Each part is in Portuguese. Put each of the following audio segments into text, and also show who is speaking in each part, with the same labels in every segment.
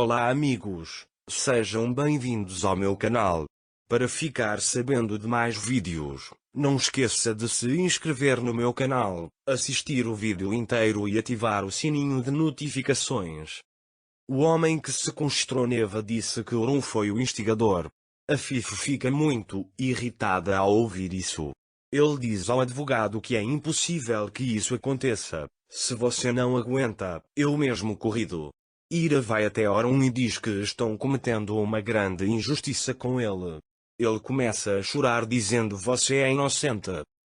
Speaker 1: Olá amigos, sejam bem-vindos ao meu canal. Para ficar sabendo de mais vídeos, não esqueça de se inscrever no meu canal, assistir o vídeo inteiro e ativar o sininho de notificações. O homem que sequestrou Neva disse que Orun foi o instigador. A Fifi fica muito irritada ao ouvir isso. Ele diz ao advogado que é impossível que isso aconteça. Se você não aguenta, eu mesmo corrido. Ira vai até Orun e diz que estão cometendo uma grande injustiça com ele. Ele começa a chorar dizendo: você é inocente.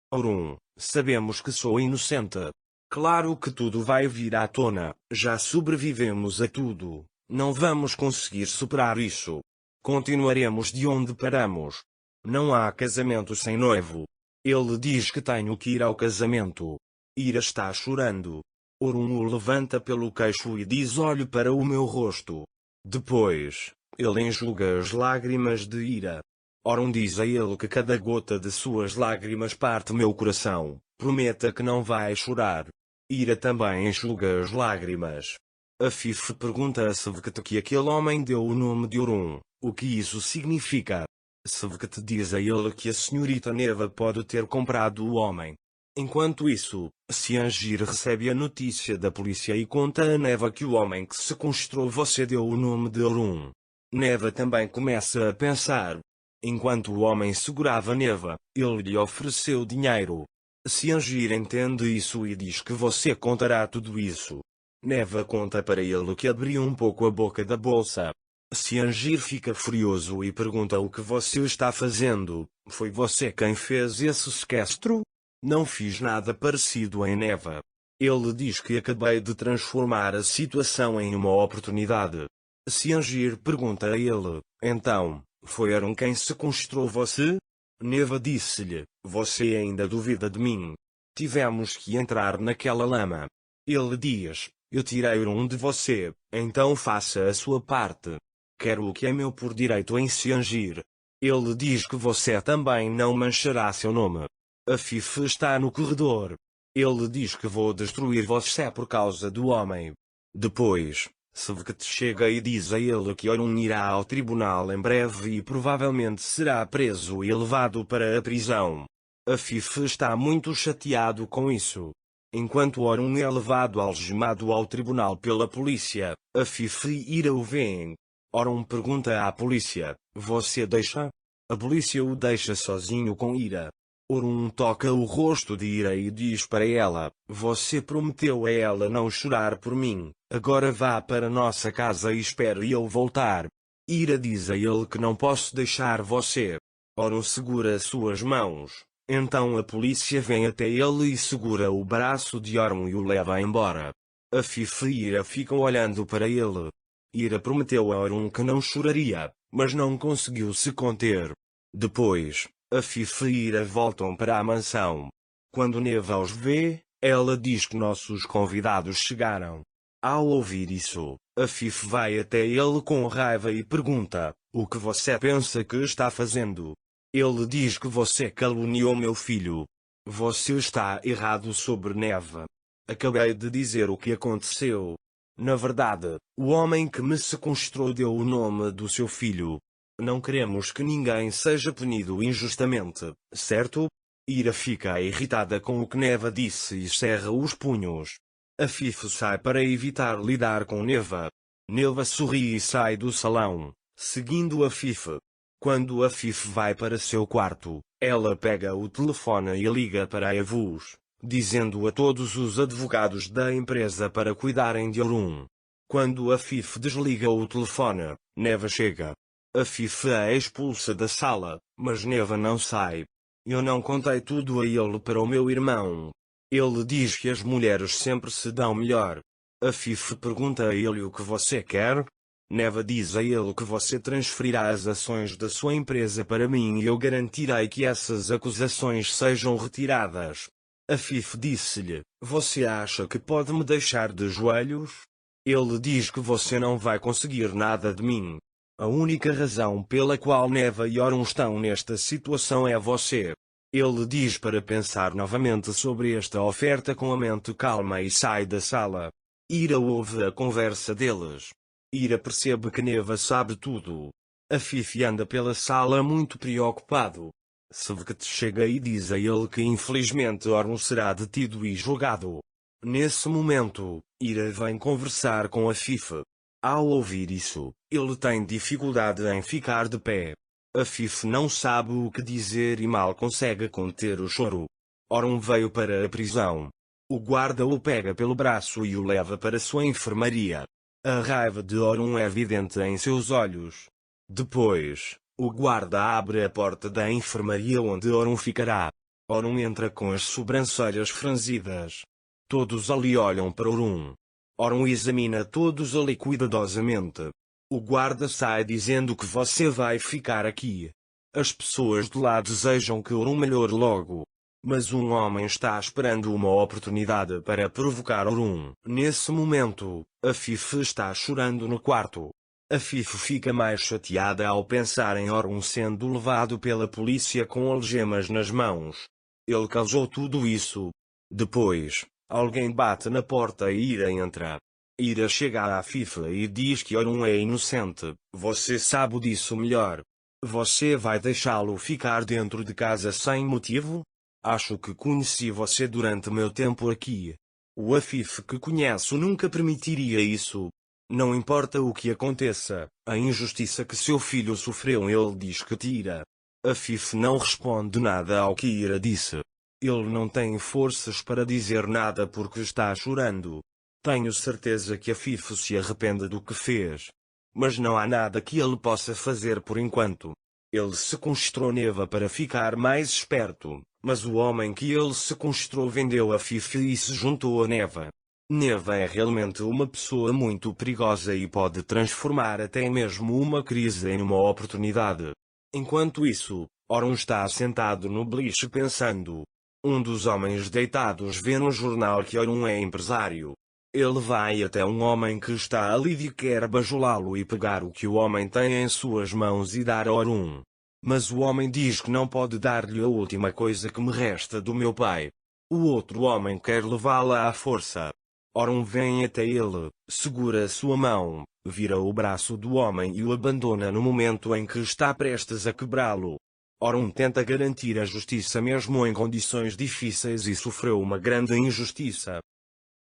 Speaker 1: Orun, sabemos que sou inocente. Claro que tudo vai vir à tona, já sobrevivemos a tudo. Não vamos conseguir superar isso. Continuaremos de onde paramos. Não há casamento sem noivo. Ele diz que tenho que ir ao casamento. Ira está chorando. Orun o levanta pelo queixo e diz: olhe para o meu rosto. Depois, ele enxuga as lágrimas de Ira. Orun diz a ele que cada gota de suas lágrimas parte meu coração. Prometa que não vai chorar. Ira também enxuga as lágrimas. A Fifi pergunta a Sevket que aquele homem deu o nome de Orun. O que isso significa? Sevket diz a ele que a senhorita Neva pode ter comprado o homem. Enquanto isso, Siangir recebe a notícia da polícia e conta a Neva que o homem que sequestrou você deu o nome de Orun. Neva também começa a pensar. Enquanto o homem segurava Neva, ele lhe ofereceu dinheiro. Siangir entende isso e diz que você contará tudo isso. Neva conta para ele que abriu um pouco a boca da bolsa. Siangir fica furioso e pergunta o que você está fazendo. Foi você quem fez esse sequestro? Não fiz nada parecido em Neva. Ele diz que acabei de transformar a situação em uma oportunidade. Siangir pergunta a ele: então, foi Orun quem sequestrou você? Neva disse-lhe: você ainda duvida de mim? Tivemos que entrar naquela lama. Ele diz: eu tirei Orun de você, então faça a sua parte. Quero o que é meu por direito em Siangir. Ele diz que você também não manchará seu nome. A Fifi está no corredor. Ele diz que vou destruir você por causa do homem. Depois, Sevket chega e diz a ele que Orun irá ao tribunal em breve e provavelmente será preso e levado para a prisão. A Fifi está muito chateado com isso. Enquanto Orun é levado algemado ao tribunal pela polícia, a Fifi e Ira o veem. Orun pergunta à polícia: você deixa? A polícia o deixa sozinho com Ira. Orun toca o rosto de Ira e diz para ela: você prometeu a ela não chorar por mim, agora vá para nossa casa e espere eu voltar. Ira diz a ele que não posso deixar você. Orun segura suas mãos, então a polícia vem até ele e segura o braço de Orun e o leva embora. A Fifi e Ira ficam olhando para ele. Ira prometeu a Orun que não choraria, mas não conseguiu se conter. Depois, a Fifi e Ira voltam para a mansão. Quando Neva os vê, ela diz que nossos convidados chegaram. Ao ouvir isso, a Fifi vai até ele com raiva e pergunta: o que você pensa que está fazendo? Ele diz que você caluniou meu filho. Você está errado sobre Neva. Acabei de dizer o que aconteceu. Na verdade, o homem que me sequestrou deu o nome do seu filho. Não queremos que ninguém seja punido injustamente, certo? Ira fica irritada com o que Neva disse e cerra os punhos. A Fifi sai para evitar lidar com Neva. Neva sorri e sai do salão, seguindo a Fifi. Quando a Fifi vai para seu quarto, ela pega o telefone e liga para a Evus, dizendo a todos os advogados da empresa para cuidarem de Orun. Quando a Fifi desliga o telefone, Neva chega. A Fifi a expulsa da sala, mas Neva não sai. Eu não contei tudo a ele para o meu irmão. Ele diz que as mulheres sempre se dão melhor. A Fifi pergunta a ele o que você quer. Neva diz a ele que você transferirá as ações da sua empresa para mim e eu garantirei que essas acusações sejam retiradas. A Fifi disse-lhe: você acha que pode me deixar de joelhos? Ele diz que você não vai conseguir nada de mim. A única razão pela qual Neva e Orun estão nesta situação é você. Ele diz para pensar novamente sobre esta oferta com a mente calma e sai da sala. Ira ouve a conversa deles. Ira percebe que Neva sabe tudo. Afif anda pela sala muito preocupado. Sevket chega e diz a ele que infelizmente Orun será detido e julgado. Nesse momento, Ira vem conversar com Afif. Ao ouvir isso, ele tem dificuldade em ficar de pé. Afif não sabe o que dizer e mal consegue conter o choro. Orun veio para a prisão. O guarda o pega pelo braço e o leva para sua enfermaria. A raiva de Orun é evidente em seus olhos. Depois, o guarda abre a porta da enfermaria onde Orun ficará. Orun entra com as sobrancelhas franzidas. Todos ali olham para Orun. Orun examina todos ali cuidadosamente. O guarda sai dizendo que você vai ficar aqui. As pessoas de lá desejam que Orun melhore logo. Mas um homem está esperando uma oportunidade para provocar Orun. Nesse momento, Afif está chorando no quarto. Afif fica mais chateada ao pensar em Orun sendo levado pela polícia com algemas nas mãos. Ele causou tudo isso. Depois, alguém bate na porta e Ira entra. Ira chega a Afif e diz que Orun é inocente. Você sabe disso melhor. Você vai deixá-lo ficar dentro de casa sem motivo? Acho que conheci você durante meu tempo aqui. O Afif que conheço nunca permitiria isso. Não importa o que aconteça, a injustiça que seu filho sofreu ele diz que tira. Afif não responde nada ao que Ira disse. Ele não tem forças para dizer nada porque está chorando. Tenho certeza que Afif se arrepende do que fez. Mas não há nada que ele possa fazer por enquanto. Ele se constrou Neva para ficar mais esperto, mas o homem que ele se constrou vendeu Afif e se juntou a Neva. Neva é realmente uma pessoa muito perigosa e pode transformar até mesmo uma crise em uma oportunidade. Enquanto isso, Orun está sentado no beliche pensando. Um dos homens deitados vê no jornal que Orun é empresário. Ele vai até um homem que está ali e quer bajulá-lo e pegar o que o homem tem em suas mãos e dar a Orun. Mas o homem diz que não pode dar-lhe a última coisa que me resta do meu pai. O outro homem quer levá-la à força. Orun vem até ele, segura sua mão, vira o braço do homem e o abandona no momento em que está prestes a quebrá-lo. Orun tenta garantir a justiça mesmo em condições difíceis e sofreu uma grande injustiça.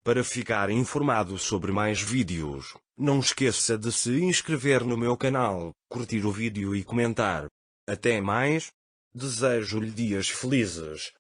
Speaker 1: Para ficar informado sobre mais vídeos, não esqueça de se inscrever no meu canal, curtir o vídeo e comentar. Até mais. Desejo-lhe dias felizes.